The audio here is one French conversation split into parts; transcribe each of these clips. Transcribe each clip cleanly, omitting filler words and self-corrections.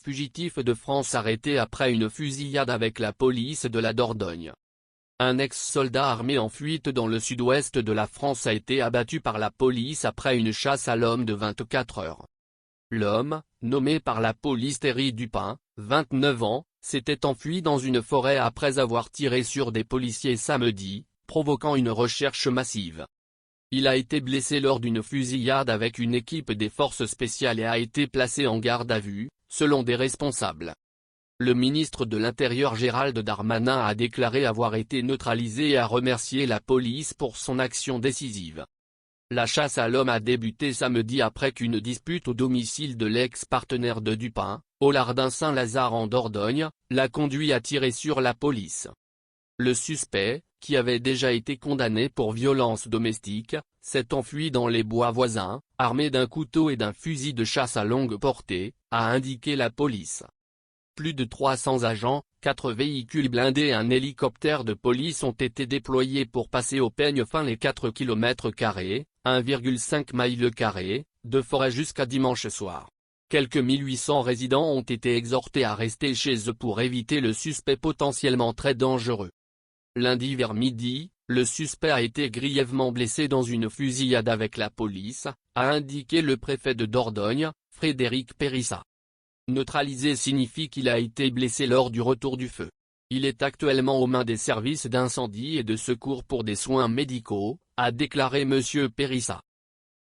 fugitif de France arrêté après une fusillade avec la police de la Dordogne. Un ex-soldat armé en fuite dans le sud-ouest de la France a été abattu par la police après une chasse à l'homme de 24 heures. L'homme, nommé par la police Thierry Dupin, 29 ans, s'était enfui dans une forêt après avoir tiré sur des policiers samedi, provoquant une recherche massive. Il a été blessé lors d'une fusillade avec une équipe des forces spéciales et a été placé en garde à vue, selon des responsables. Le ministre de l'Intérieur Gérald Darmanin a déclaré avoir été neutralisé et a remercié la police pour son action décisive. La chasse à l'homme a débuté samedi après qu'une dispute au domicile de l'ex-partenaire de Dupin, au Lardin Saint-Lazare en Dordogne, l'a conduit à tirer sur la police. Le suspect, qui avait déjà été condamné pour violence domestique, s'est enfui dans les bois voisins, armé d'un couteau et d'un fusil de chasse à longue portée, a indiqué la police. Plus de 300 agents, 4 véhicules blindés et un hélicoptère de police ont été déployés pour passer au peigne fin les 4 km², 1,5 miles², de forêt jusqu'à dimanche soir. Quelques 1800 résidents ont été exhortés à rester chez eux pour éviter le suspect potentiellement très dangereux. Lundi vers midi, le suspect a été grièvement blessé dans une fusillade avec la police, a indiqué le préfet de Dordogne, Frédéric Périssa. Neutralisé signifie qu'il a été blessé lors du retour du feu. Il est actuellement aux mains des services d'incendie et de secours pour des soins médicaux, a déclaré M. Périssa.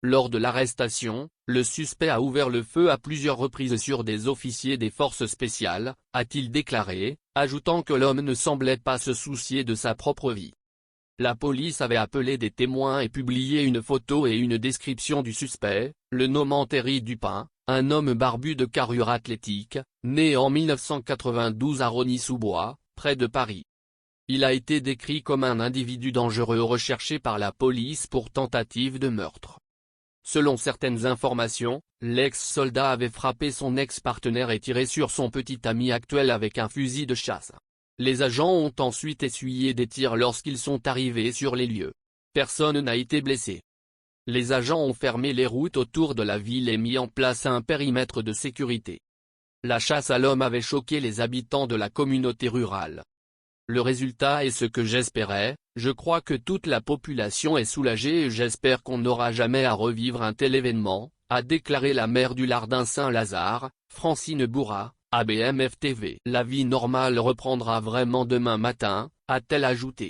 Lors de l'arrestation, le suspect a ouvert le feu à plusieurs reprises sur des officiers des forces spéciales, a-t-il déclaré, ajoutant que l'homme ne semblait pas se soucier de sa propre vie. La police avait appelé des témoins et publié une photo et une description du suspect, le nommant Thierry Dupin, un homme barbu de carrure athlétique, né en 1992 à Rosny-sous-Bois, près de Paris. Il a été décrit comme un individu dangereux recherché par la police pour tentative de meurtre. Selon certaines informations, l'ex-soldat avait frappé son ex-partenaire et tiré sur son petit ami actuel avec un fusil de chasse. Les agents ont ensuite essuyé des tirs lorsqu'ils sont arrivés sur les lieux. Personne n'a été blessé. Les agents ont fermé les routes autour de la ville et mis en place un périmètre de sécurité. La chasse à l'homme avait choqué les habitants de la communauté rurale. Le résultat est ce que j'espérais, je crois que toute la population est soulagée et j'espère qu'on n'aura jamais à revivre un tel événement, a déclaré la maire du Lardin Saint-Lazare, Francine Bourrat, à BMF TV. La vie normale reprendra vraiment demain matin, a-t-elle ajouté.